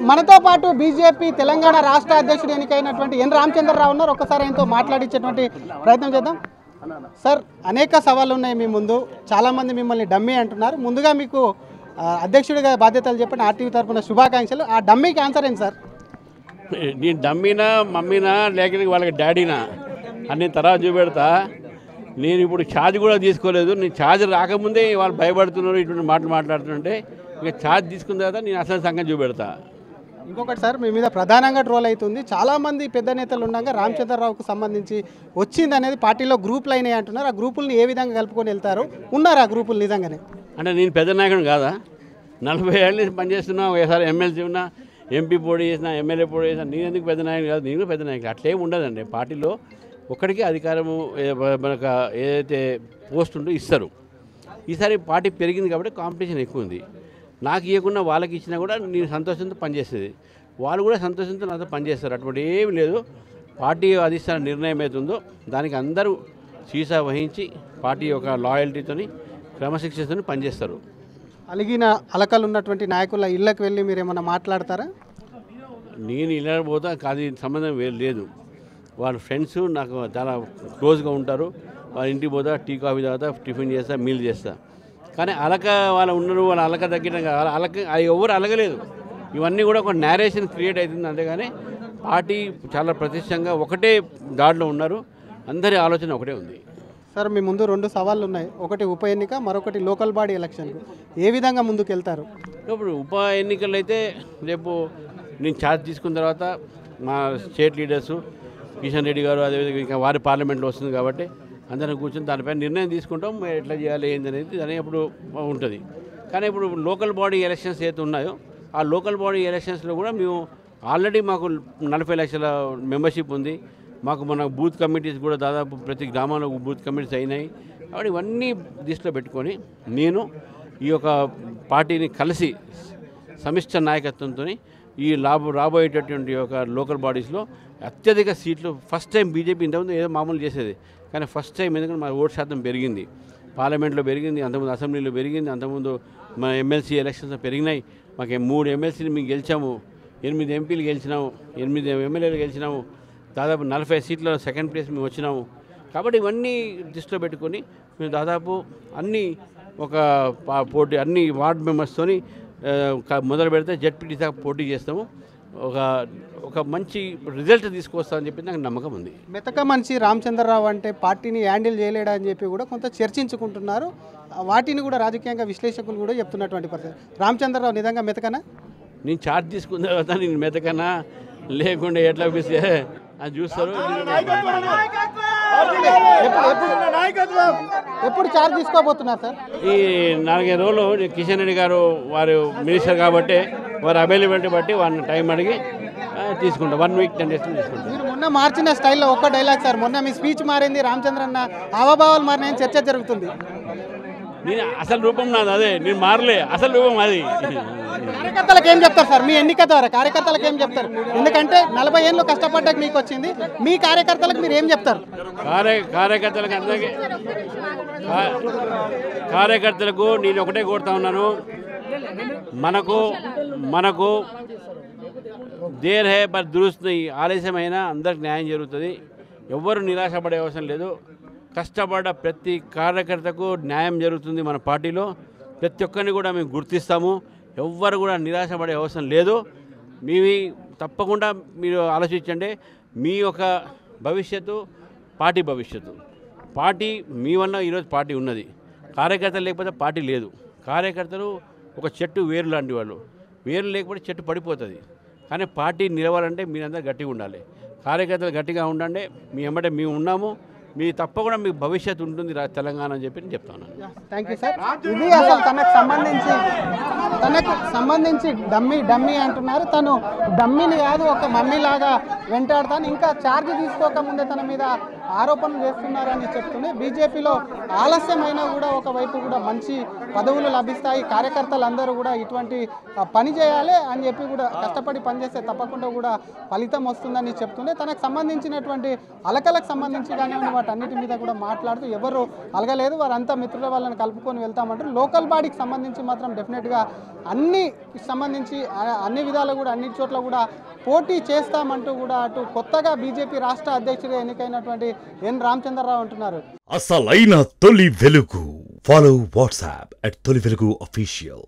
మనతో పాటు బీజేపీ తెలంగాణ రాష్ట్ర అధ్యక్షుడు ఎన్నికైనటువంటి ఎన్ రామచంద్రరావు ఉన్నారు. ఒక్కసారి ఆయనతో మాట్లాడించేటువంటి ప్రయత్నం చేద్దాం. సార్, అనేక సవాళ్ళు ఉన్నాయి మీ ముందు. చాలామంది మిమ్మల్ని డమ్మీ అంటున్నారు. ముందుగా మీకు అధ్యక్షుడిగా బాధ్యతలు చెప్పండి. ఆర్టీవీ తరఫున శుభాకాంక్షలు. ఆ డమ్మీకి ఆన్సర్ ఏంటి సార్? నేను డమ్మీనా, మమ్మీనా, లేక వాళ్ళకి డాడీనా అని తర్వాత చూపెడతా. నేను ఇప్పుడు ఛార్జ్ కూడా తీసుకోలేదు. నేను ఛార్జ్ రాకముందే వాళ్ళు భయపడుతున్నారు, ఇటువంటి మాటలు మాట్లాడుతుంటే ఇక ఛార్జ్ తీసుకున్న తర్వాత నేను అసలు సంగతి చూపెడతా. ఇంకొకటి సార్, మీ మీద ప్రధానంగా ట్రోల్ అవుతుంది. చాలామంది పెద్ద నేతలు ఉండగా రామచంద్రరావుకు సంబంధించి వచ్చింది అనేది పార్టీలో గ్రూపులు అయినాయి అంటున్నారు. ఆ గ్రూపుల్ని ఏ విధంగా కలుపుకొని వెళ్తారు? ఉన్నారు ఆ గ్రూపులు నిజంగానే? అంటే నేను పెద్ద నాయకుడు కాదా? 40 ఏళ్ళ నుంచి పనిచేస్తున్నా. ఒకసారి ఎమ్మెల్సీ ఉన్నా, ఎంపీ పోటీ చేసినా, ఎమ్మెల్యే పోటీ చేసినా. నేను ఎందుకు పెద్ద నాయకుడు కాదు? నేను పెద్ద నాయకుడు. అట్లేం ఉండదండి. పార్టీలో ఒక్కడికే అధికారము మనకు ఏదైతే పోస్ట్ ఉందో ఇస్తారు. ఈసారి పార్టీ పెరిగింది కాబట్టి కాంపిటీషన్ ఎక్కువ ఉంది. నాకు ఇవ్వకుండా వాళ్ళకి ఇచ్చినా కూడా నేను సంతోషంతో పనిచేస్తుంది. వాళ్ళు కూడా సంతోషంతో నాతో పనిచేస్తారు. అటువంటి ఏమి లేదు. పార్టీ అధిష్టాన నిర్ణయం అవుతుందో దానికి అందరూ సీసా వహించి పార్టీ యొక్క లాయల్టీతోని క్రమశిక్షణతో పనిచేస్తారు. అలిగిన అలకలు ఉన్నటువంటి నాయకుల ఇళ్ళకి వెళ్ళి మీరు ఏమన్నా మాట్లాడతారా? నేను ఇలా పోతా కాదు, సంబంధం లేదు. వాళ్ళ ఫ్రెండ్స్ నాకు చాలా క్లోజ్గా ఉంటారు. వాళ్ళ ఇంటికి పోతా, టీ కాఫీ తాగుతా, టిఫిన్ చేస్తా, మీల్ చేస్తా. కానీ అలక వాళ్ళు ఉన్నారు, వాళ్ళ అలక తగ్గినాక అలక అది ఎవరు అలగలేదు. ఇవన్నీ కూడా ఒక నేరేషన్ క్రియేట్ అవుతుంది. అంతేగాని పార్టీ చాలా ప్రతిష్టంగా ఒకటే దాడిలో ఉన్నారు. అందరి ఆలోచన ఒకటే ఉంది. సార్, మీ ముందు 2 సవాళ్ళు ఉన్నాయి. ఒకటి ఉప ఎన్నిక, మరొకటి లోకల్ బాడీ ఎలక్షన్కు. ఏ విధంగా ముందుకు వెళ్తారు? ఇప్పుడు ఉప ఎన్నికలు అయితే రేపు నేను ఛార్జ్ తీసుకున్న తర్వాత మా స్టేట్ లీడర్సు కిషన్ రెడ్డి గారు, అదేవిధంగా ఇంకా వారి పార్లమెంట్లో వస్తుంది కాబట్టి అందరం కూర్చొని దానిపై నిర్ణయం తీసుకుంటాం. ఎట్లా చేయాలి ఏంది అనేది దాని అప్పుడు ఉంటుంది. కానీ ఇప్పుడు లోకల్ బాడీ ఎలక్షన్స్ ఏదైతే ఉన్నాయో ఆ లోకల్ బాడీ ఎలక్షన్స్లో కూడా మేము ఆల్రెడీ మాకు 40 లక్షల మెంబర్షిప్ ఉంది. మాకు మన బూత్ కమిటీస్ కూడా దాదాపు ప్రతి గ్రామంలో బూత్ కమిటీస్ అయినాయి. కాబట్టి ఇవన్నీ దృష్టిలో పెట్టుకొని నేను ఈ యొక్క పార్టీని కలిసి సమిష్ట నాయకత్వంతో ఈ రాబోయేటటువంటి ఒక లోకల్ బాడీస్లో అత్యధిక సీట్లు ఫస్ట్ టైం బీజేపీ ఇంతకుముందు ఏదో మామూలు చేసేది, కానీ ఫస్ట్ టైం ఎందుకంటే మా ఓటు శాతం పెరిగింది. పార్లమెంట్లో పెరిగింది, అంతకుముందు అసెంబ్లీలో పెరిగింది, అంతకుముందు మన ఎమ్మెల్సీ ఎలక్షన్స్ పెరిగినాయి. మాకు 3 ఎమ్మెల్సీలు మేము గెలిచాము, 8 ఎంపీలు గెలిచినాము, 8 ఎమ్మెల్యేలు గెలిచినాము, దాదాపు 40 సీట్ల సెకండ్ ప్లేస్ మేము వచ్చినాము. కాబట్టి ఇవన్నీ దృష్టిలో పెట్టుకొని మేము దాదాపు అన్ని ఒక పోటీ అన్ని వార్డు మెంబర్స్తోని మొదలు పెడితే జెడ్పీటీ దాకా పోటీ చేస్తాము. ఒక మంచి రిజల్ట్ తీసుకొస్తామని చెప్పి నాకు నమ్మకం ఉంది. మెతక మనిషి రామచంద్రరావు అంటే పార్టీని హ్యాండిల్ చేయలేడా అని చెప్పి కూడా కొంత చర్చించుకుంటున్నారు. వాటిని కూడా రాజకీయంగా విశ్లేషకులు కూడా చెప్తున్నటువంటి పరిస్థితి. రామచంద్రరావు నిజంగా మెతకనా? నేను ఛార్జ్ తీసుకున్న తర్వాత నేను మెతకనా లేకుండా ఎట్లా పిస్తే అది చూస్తారు. ఎప్పుడు ఛార్జ్ తీసుకోబోతున్నారు సార్? ఈ 4-5 రోజులు కిషన్ రెడ్డి గారు వారు మినిస్టర్ కాబట్టి వారి అవైలబిలిటీ బట్టి వారిని టైం అడిగి తీసుకుంటాం. 1 వీక్ 10 డేస్ తీసుకుంటాం. మీరు మొన్న మార్చిన స్టైల్లో ఒక్క డైలాగ్ సార్. మొన్న మీ స్పీచ్ మారింది, రామచంద్ర అన్న హావభావాలు మారినాయని చర్చ జరుగుతుంది. నేను అసలు రూపం నాది అదే, నేను మారలే, అసలు రూపం అది. కార్యకర్తలకు ఏం చెప్తారు సార్ మీ ఎన్నిక ద్వారా? కార్యకర్తలకు ఏం చెప్తారు? ఎందుకంటే 40 ఏళ్ళు కష్టపడ్డాక మీకు వచ్చింది. మీ కార్యకర్తలకు మీరు ఏం చెప్తారు? కార్యకర్తలకు అందరికీ కార్యకర్తలకు నేను ఒకటే కోరుతా ఉన్నాను. మనకు దేర్ హే పర్ దురుస్త్, ఆలస్యమైన అందరికి న్యాయం జరుగుతుంది. ఎవ్వరు నిరాశపడే అవసరం లేదు. కష్టపడ్డ ప్రతి కార్యకర్తకు న్యాయం జరుగుతుంది. మన పార్టీలో ప్రతి ఒక్కరిని కూడా మేము గుర్తిస్తాము. ఎవ్వరు కూడా నిరాశపడే అవసరం లేదు. మీవి తప్పకుండా మీరు ఆలోచించండి. మీ యొక్క భవిష్యత్తు పార్టీ భవిష్యత్తు. పార్టీ మీ వల్ల ఈరోజు పార్టీ ఉన్నది. కార్యకర్తలు లేకపోతే పార్టీ లేదు. కార్యకర్తలు ఒక చెట్టు వేరు లాంటి వాళ్ళు. వేరు లేకపోతే చెట్టు పడిపోతుంది. కానీ పార్టీ నిలవాలంటే మీరందరూ గట్టిగా ఉండాలి. కార్యకర్తలు గట్టిగా ఉండండి. మీ వెంబడే మేము ఉన్నాము. మీ తప్పకుండా మీకు భవిష్యత్తు ఉంటుంది తెలంగాణ అని చెప్పి నేను చెప్తాను. Thank you sir. ఇది అసలు తనకు సంబంధించి డమ్మీ అంటున్నారు. తను డమ్మీని కాదు, ఒక మమ్మీ లాగా వెంటాడతాను. ఇంకా ఛార్జ్ తీసుకోకముందే తన మీద ఆరోపణలు చేస్తున్నారని చెప్తూనే బీజేపీలో ఆలస్యమైనా కూడా ఒకవైపు కూడా మంచి పదవులు లభిస్తాయి, కార్యకర్తలందరూ కూడా ఇటువంటి పని చేయాలి అని చెప్పి కూడా కష్టపడి పనిచేస్తే తప్పకుండా కూడా ఫలితం వస్తుందని చెప్తుండే తనకు సంబంధించినటువంటి అలకలకు సంబంధించి కానివ్వండి వాటన్నిటి మీద కూడా మాట్లాడుతూ ఎవరు అలగలేదు, వారంతా మిత్రుల వాళ్ళని కలుపుకొని వెళ్తామంటారు. లోకల్ బాడీకి సంబంధించి మాత్రం డెఫినెట్గా అన్ని విధాలు కూడా అన్ని చోట్ల కూడా పోటీ చేస్తామంటూ కూడా అటు కొత్తగా బీజేపీ రాష్ట్ర అధ్యక్షుడిగా ఎన్నికైనటువంటి ఎన్ రామచంద్రరావు అంటున్నారు. అసలైన తొలి వెలుగు. ఫాలో వాట్సాప్ @తొలి వెలుగు official.